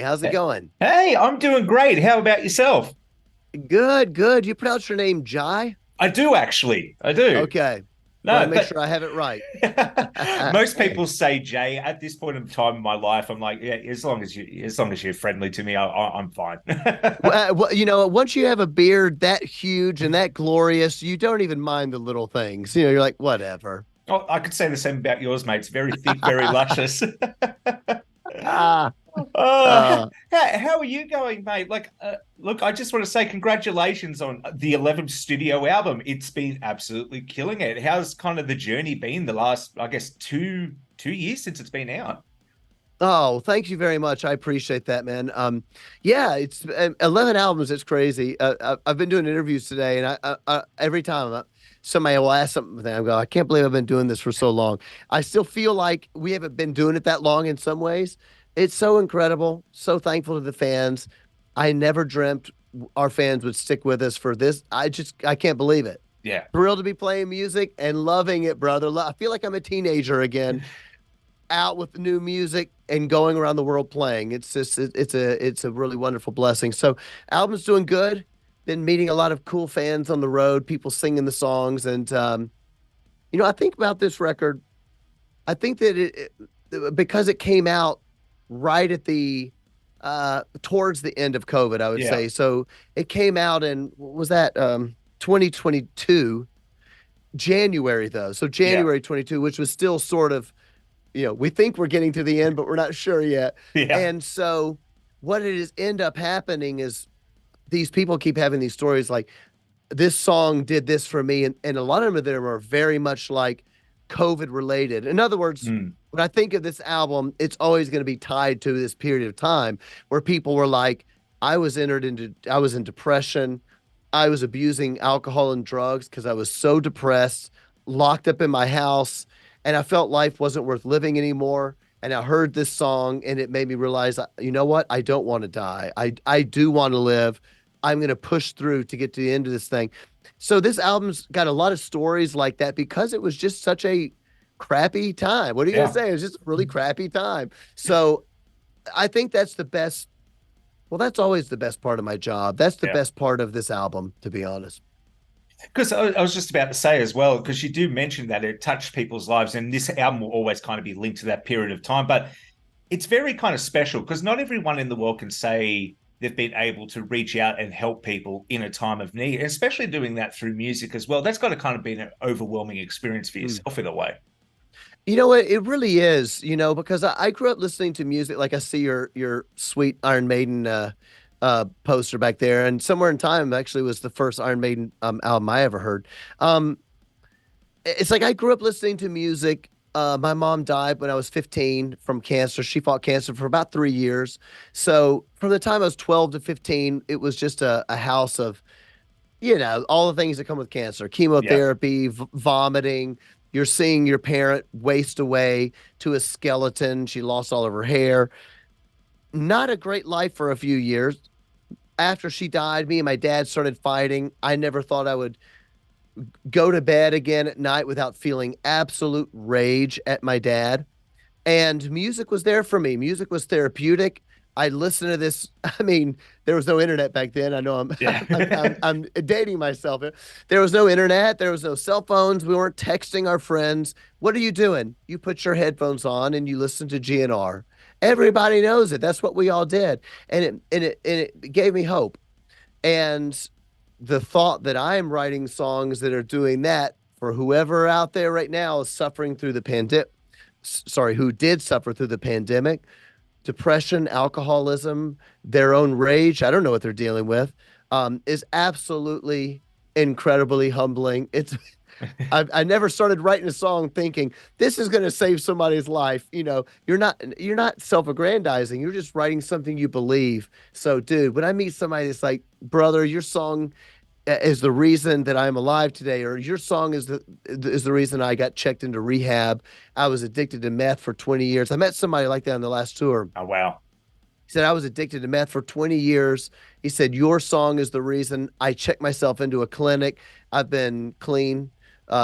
How's it going? Hey, I'm doing great. How about yourself? Good, good. You pronounce your name Jai? I do actually. I do. Okay. Want to No, make sure I have it right. most people say Jay. At this point in time in my life, I'm like, yeah, as long as you're friendly to me, I'm fine. Well, once you have a beard that huge and that glorious, you don't even mind the little things. You're like, whatever. Oh, I could say the same about yours, mate. It's very thick, very luscious. Ah, How, uh, how are you going, mate? Look, I just want to say congratulations on the 11th studio album. It's been absolutely killing it. How's kind of the journey been the last, I guess, two years since it's been out? oh, thank you very much. I appreciate that, man. Yeah, it's 11 albums. It's crazy. I've been doing interviews today, and every time somebody will ask something, I go, I can't believe I've been doing this for so long. I still feel like we haven't been doing it that long in some ways. It's so incredible. So thankful to the fans. I never dreamt our fans would stick with us for this. I can't believe it. Yeah. Thrilled to be playing music and loving it, brother. I feel like I'm a teenager again, out with new music and going around the world playing. It's a really wonderful blessing. So album's doing good. Been meeting a lot of cool fans on the road, people singing the songs, and I think about this record. I think that because it came out right at the towards the end of COVID, I would Yeah. say. So it came out in what was that 2022 January though. So Yeah. January 22, which was still sort of we think we're getting to the end, but we're not sure yet. Yeah. And so what it is end up happening is these people keep having these stories like this song did this for me. And a lot of them are very much like COVID related. In other words, Mm. when I think of this album, it's always going to be tied to this period of time where people were like, I was in depression. I was abusing alcohol and drugs because I was so depressed, locked up in my house, and I felt life wasn't worth living anymore. And I heard this song and it made me realize, you know what? I don't want to die. I do want to live. I'm going to push through to get to the end of this thing. So this album's got a lot of stories like that because it was just such a crappy time. What are you going to Yeah. say? It was just a really crappy time. So I think that's the best. Well, that's always the best part of my job. That's the Yeah. best part of this album, to be honest. Because I was just about to say as well, because you do mention that it touched people's lives, and this album will always kind of be linked to that period of time. But it's very kind of special because not everyone in the world can say they've been able to reach out and help people in a time of need, especially doing that through music as well. That's got to kind of be an overwhelming experience for Mm. yourself in a way. You know what? It really is, because I grew up listening to music. Like I see your sweet Iron Maiden poster back there, and Somewhere in Time actually was the first Iron Maiden album I ever heard. Um, it's like I grew up listening to music. My mom died when I was 15 from cancer. She fought cancer for about 3 years. So from the time I was 12 to 15, it was just a house of all the things that come with cancer, Yeah. chemotherapy, vomiting. You're seeing your parent waste away to a skeleton. She lost all of her hair. Not a great life for a few years. After she died, me and my dad started fighting. I never thought I would go to bed again at night without feeling absolute rage at my dad. And music was there for me. Music was therapeutic. I listened to this. I mean, there was no internet back then. I know I'm Yeah. I'm dating myself. There was no internet. There was no cell phones. We weren't texting our friends. What are you doing? You put your headphones on and you listen to GNR. Everybody knows it. That's what we all did, and it gave me hope. And the thought that I am writing songs that are doing that for whoever out there right now is suffering through the pandemic. Sorry, who did suffer through the pandemic, depression, alcoholism, their own rage. I don't know what they're dealing with. Is absolutely incredibly humbling. I never started writing a song thinking this is going to save somebody's life. You're not self-aggrandizing. You're just writing something you believe. So, dude, when I meet somebody that's like, brother, your song is the reason that I'm alive today, or your song is the reason I got checked into rehab. I was addicted to meth for 20 years. I met somebody like that on the last tour. Oh, wow. He said, I was addicted to meth for 20 years. He said, your song is the reason I checked myself into a clinic. I've been clean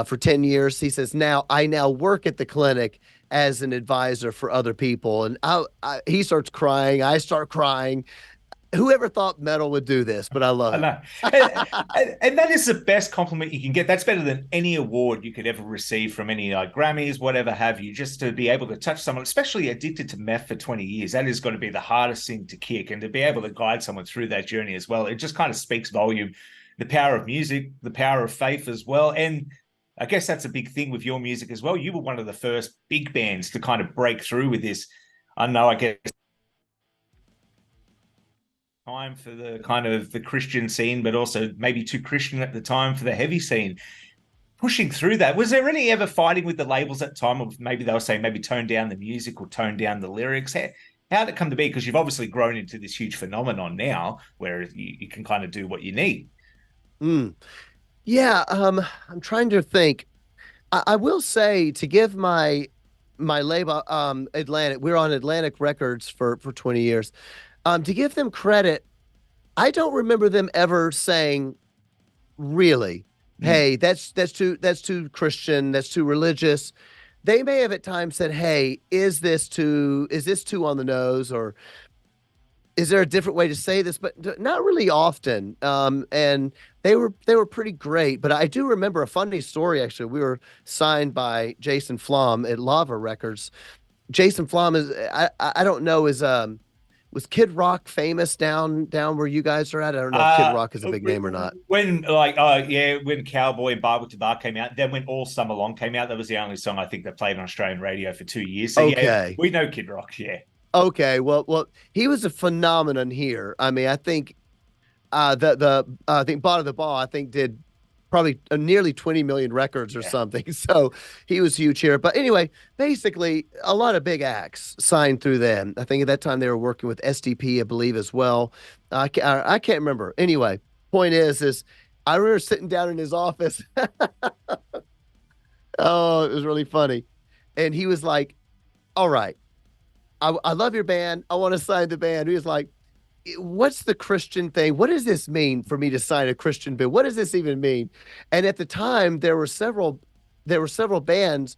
for 10 years. He says, now I now work at the clinic as an advisor for other people. And he starts crying. I start crying. Whoever thought metal would do this, but I love I it. know. And that is the best compliment you can get. That's better than any award you could ever receive from any Grammys, whatever have you, just to be able to touch someone, especially addicted to meth for 20 years. That is going to be the hardest thing to kick. And to be able to guide someone through that journey as well, it just kind of speaks volume. The power of music, the power of faith as well. And I guess that's a big thing with your music as well. You were one of the first big bands to kind of break through with this. I know, I guess time for the kind of the Christian scene, but also maybe too Christian at the time for the heavy scene. Pushing through that, was there any ever fighting with the labels at the time, of maybe they were saying maybe tone down the music or tone down the lyrics? How did it come to be? Because you've obviously grown into this huge phenomenon now where you can kind of do what you need. Mm. Yeah, I'm trying to think. I will say to give my label, Atlantic, we are on Atlantic Records for 20 years. To give them credit, I don't remember them ever saying, really, Mm. hey, that's too Christian, that's too religious. They may have at times said, hey, is this too on the nose, or is there a different way to say this? But not really often. And they were pretty great. But I do remember a funny story. Actually, we were signed by Jason Flom at Lava Records. Jason Flom is I don't know, is was Kid Rock famous down where you guys are at? I don't know if Kid Uh, Rock is a big name or not. when yeah, when Cowboy and Bar to Bar came out, then when All Summer Long came out, that was the only song I think that played on Australian radio for 2 years. So yeah, Okay. we know Kid Rock. Yeah, Okay. Well, he was a phenomenon here. I mean, I think the I think Bottom of the Ball, I think, did probably nearly 20 million records or yeah. something. So he was huge here. But anyway, basically, a lot of big acts signed through them. I think at that time they were working with SDP, I believe, as well. I can't remember. Anyway, point is I remember sitting down in his office. Oh, it was really funny. And he was like, all right, I love your band. I want to sign the band. He was like, what's the Christian thing? What does this mean for me to sign a Christian bill? What does this even mean? And at the time, there were several bands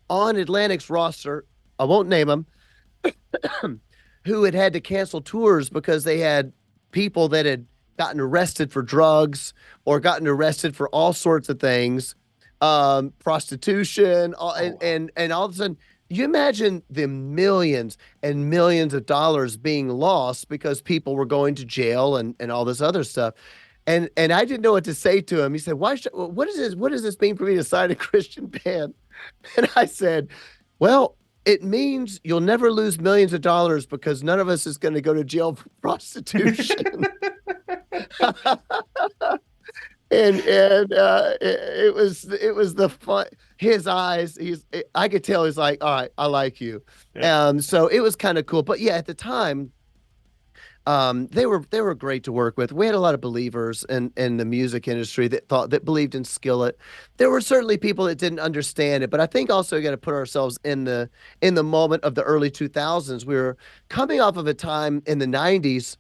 on Atlantic's roster. I won't name them, who had to cancel tours because they had people that had gotten arrested for drugs or gotten arrested for all sorts of things, prostitution, Oh and, wow. and all of a sudden, you imagine the millions and millions of dollars being lost because people were going to jail and all this other stuff. And I didn't know what to say to him. He said, what is this? What does this mean for me to sign a Christian band? And I said, well, it means you'll never lose millions of dollars because none of us is going to go to jail for prostitution. And it was the fun. His eyes, I could tell he's like, all right, I like you. Yeah. So it was kind of cool. But yeah, at the time, they were great to work with. We had a lot of believers in the music industry that believed in Skillet. There were certainly people that didn't understand it, but I think also we got to put ourselves in the moment of the early 2000s. We were coming off of a time in the 90s,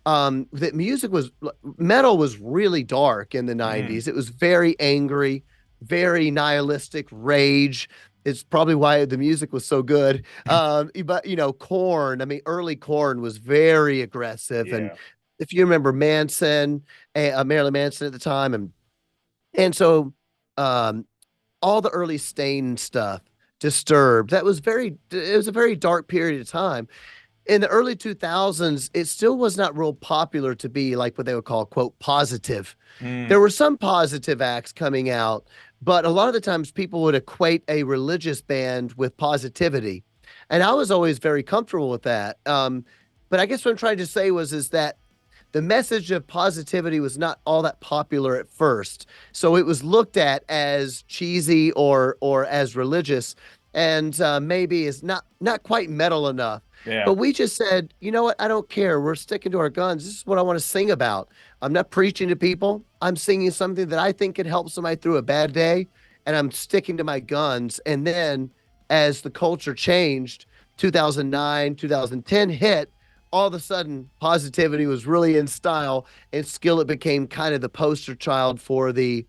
that metal was really dark in the Mm. 90s. It was very angry, very nihilistic rage. It's probably why the music was so good. But Corn, I mean, early Corn was very aggressive. And Yeah. if you remember Manson, Marilyn Manson at the time, and so um, all the early Stain stuff, Disturbed, it was a very dark period of time in the early 2000s. It still was not real popular to be like what they would call, quote, positive. Mm. There were some positive acts coming out, but a lot of the times people would equate a religious band with positivity. And I was always very comfortable with that. But I guess what I'm trying to say is that the message of positivity was not all that popular at first. So it was looked at as cheesy or as religious, and maybe is not quite metal enough. Yeah. But we just said, you know what? I don't care. We're sticking to our guns. This is what I want to sing about. I'm not preaching to people. I'm singing something that I think can help somebody through a bad day, and I'm sticking to my guns. And then as the culture changed, 2009, 2010 hit, all of a sudden positivity was really in style, and Skillet became kind of the poster child for the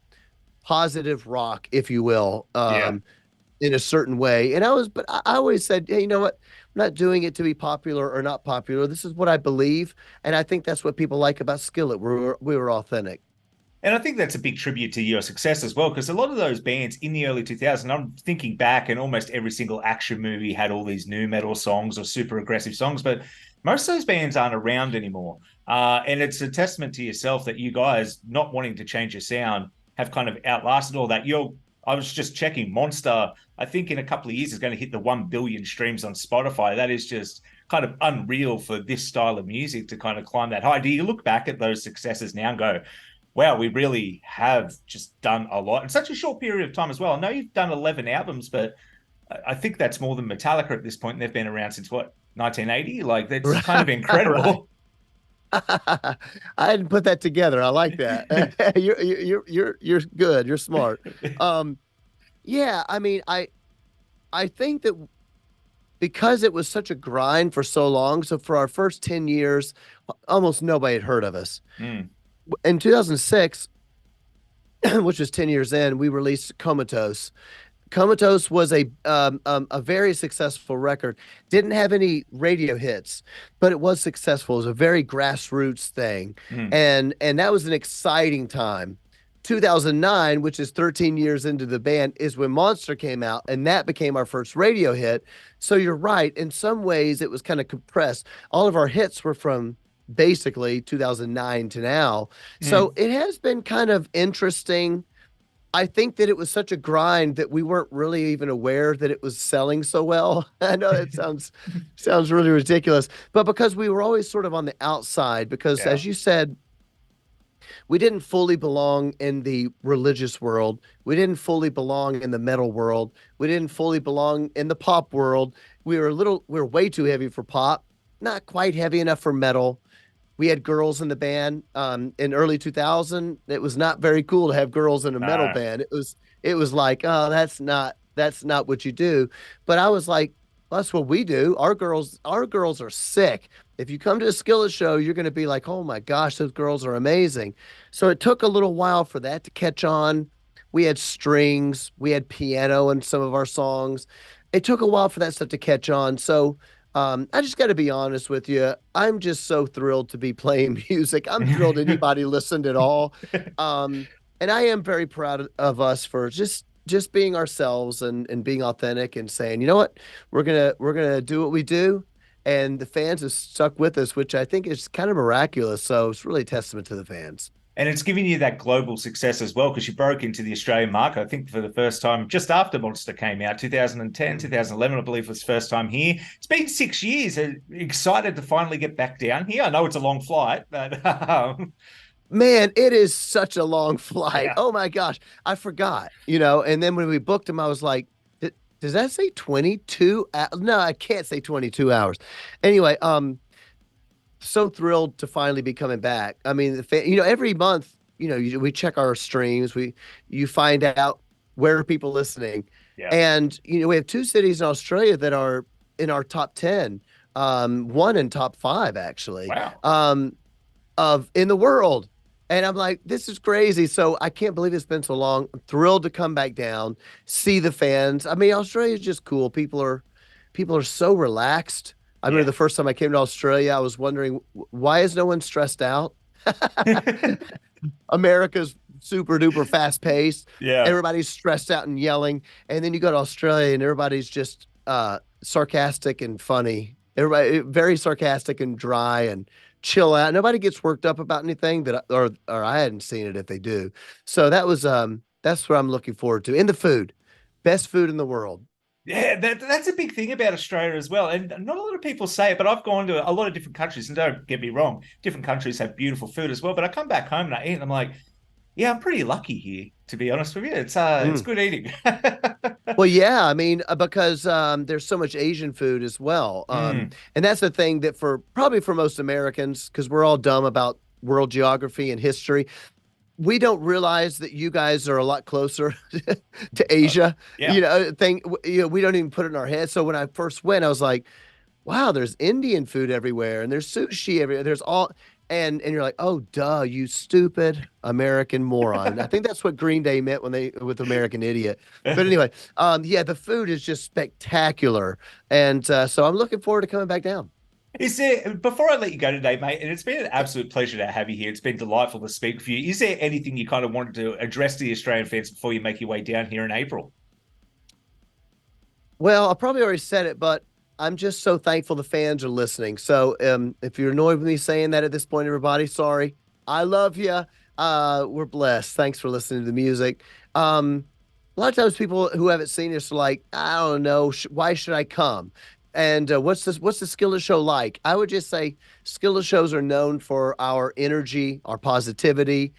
positive rock, if you will. Yeah. in a certain way. But I always said, hey, you know what? I'm not doing it to be popular or not popular. This is what I believe. And I think that's what people like about Skillet. We were authentic. And I think that's a big tribute to your success as well, because a lot of those bands in the early 2000s, I'm thinking back, and almost every single action movie had all these new metal songs or super aggressive songs, but most of those bands aren't around anymore. And it's a testament to yourself that you guys, not wanting to change your sound, have kind of outlasted all that. I was just checking, Monster, I think in a couple of years is going to hit the 1 billion streams on Spotify. That is just kind of unreal for this style of music to kind of climb that high. Do you look back at those successes now and go, wow, we really have just done a lot in such a short period of time as well? I know you've done 11 albums, but I think that's more than Metallica at this point. And they've been around since what, 1980? Like, that's kind of Right. incredible. I hadn't put that together. I like that. You're good. You're smart. Um, yeah, I mean, I think that because it was such a grind for so long, so for our first 10 years, almost nobody had heard of us. Mm, In 2006, which was 10 years in, we released Comatose. Comatose was a very successful record. Didn't have any radio hits, but it was successful. It was a very grassroots thing, mm. and that was an exciting time. 2009, which is 13 years into the band, is when Monster came out, and that became our first radio hit. So you're right. In some ways, it was kind of compressed. All of our hits were from basically 2009 to now. Mm. So it has been kind of interesting. I think that it was such a grind that we weren't really even aware that it was selling so well. I know it sounds really ridiculous, but because we were always sort of on the outside, because Yeah. as you said, we didn't fully belong in the religious world. We didn't fully belong in the metal world. We didn't fully belong in the pop world. We were way too heavy for pop, not quite heavy enough for metal. We had girls in the band. In early 2000, it was not very cool to have girls in a metal No. band. It was like, oh, that's not what you do. But I was like, well, that's what we do. Our girls are sick. If you come to a Skillet show, you're going to be like, oh my gosh, those girls are amazing. So it took a little while for that to catch on. We had strings, we had piano in some of our songs. It took a while for that stuff to catch on. So I just got to be honest with you. I'm just so thrilled to be playing music. I'm thrilled anybody listened at all. Um, and I am very proud of us for just being ourselves and being authentic and saying, you know what, we're gonna do what we do. And the fans have stuck with us, which I think is kind of miraculous. So it's really a testament to the fans. And it's giving you that global success as well, because you broke into the Australian market, I think, for the first time just after Monster came out, 2010, 2011, I believe was first time here. It's been 6 years. Excited to finally get back down here. I know it's a long flight, but Man, it is such a long flight. yeah. Oh my gosh, I forgot. And then when we booked him, I was like, does that say 22? No, I can't say 22 hours. Anyway, so thrilled to finally be coming back. I mean, every month, we check our streams. You find out where are people listening, Yeah. and we have two cities in Australia that are in our top 10. One in top five actually. Wow. Of in the world. And I'm like, this is crazy. So I can't believe it's been so long. I'm thrilled to come back down, see the fans. I mean, Australia's just cool. People are so relaxed. I remember Yeah. the first time I came to Australia, I was wondering why is no one stressed out? America's super duper fast paced. Yeah. Everybody's stressed out and yelling. And then you go to Australia and everybody's just sarcastic and funny. Everybody very sarcastic and dry and chill out. Nobody gets worked up about anything or I hadn't seen it if they do. So that's what I'm looking forward to. In the food. Best food in the world. Yeah, that's a big thing about Australia as well. And not a lot of people say it, but I've gone to a lot of different countries, and don't get me wrong, different countries have beautiful food as well. But I come back home and I eat, and I'm like, yeah, I'm pretty lucky here, to be honest with you. It's Mm. good eating. Well, yeah, I mean, because there's so much Asian food as well, Mm, and that's the thing that probably for most Americans, because we're all dumb about world geography and history, we don't realize that you guys are a lot closer to uh, Asia. yeah. We don't even put it in our head. So when I first went, I was like, wow, there's Indian food everywhere, and there's sushi everywhere. There's all. and you're like, oh, duh, you stupid American moron. I think that's what Green Day meant when they with American Idiot. But anyway, yeah, the food is just spectacular, and so I'm looking forward to coming back down. Is there, before I let you go today, mate, and it's been an absolute pleasure to have you here. It's been delightful to speak with you. Is there anything you kind of wanted to address to the Australian fans before you make your way down here in April? Well, I probably already said it, but I'm just so thankful the fans are listening. So, if you're annoyed with me saying that at this point, everybody, sorry. I love you. We're blessed. Thanks for listening to the music. A lot of times, people who haven't seen us are like, I don't know, why should I come? And what's this? What's the Skillet Show like? I would just say Skillet shows are known for our energy, our positivity.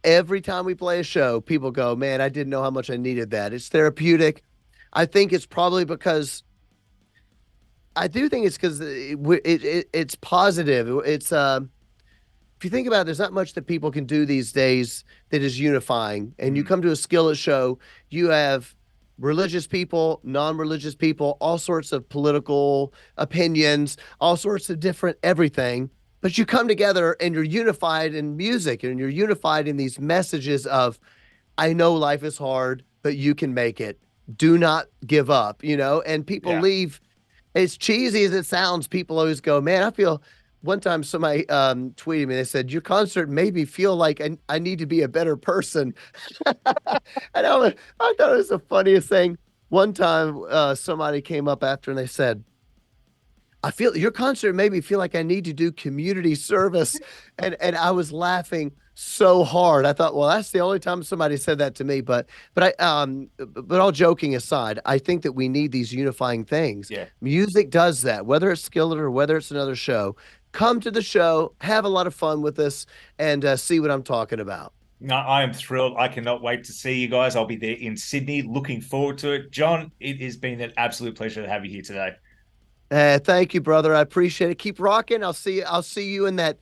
Every time we play a show, people go, "Man, I didn't know how much I needed that." It's therapeutic. I think it's probably because I do think it's because it's positive. It's if you think about it, there's not much that people can do these days that is unifying. And you Mm, come to a skillet show, you have religious people, non-religious people, all sorts of political opinions, all sorts of different everything. But you come together and you're unified in music and you're unified in these messages of, I know life is hard, but you can make it. Do not give up, and people yeah. leave as cheesy as it sounds, people always go, man, I feel one time somebody tweeted me, they said, your concert made me feel like I need to be a better person. And I thought it was the funniest thing. One time somebody came up after and they said, I feel your concert made me feel like I need to do community service. And I was laughing so hard. I thought, well, that's the only time somebody said that to me. But all joking aside, I think that we need these unifying things. Yeah. Music does that, whether it's Skillet or whether it's another show. Come to the show, have a lot of fun with us, and see what I'm talking about. No, I am thrilled. I cannot wait to see you guys. I'll be there in Sydney. Looking forward to it. John, it has been an absolute pleasure to have you here today. Thank you, brother. I appreciate it. Keep rocking. I'll see you in that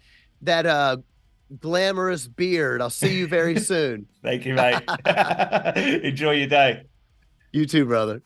glamorous beard. I'll see you very soon. Thank you, mate. Enjoy your day. You too, brother.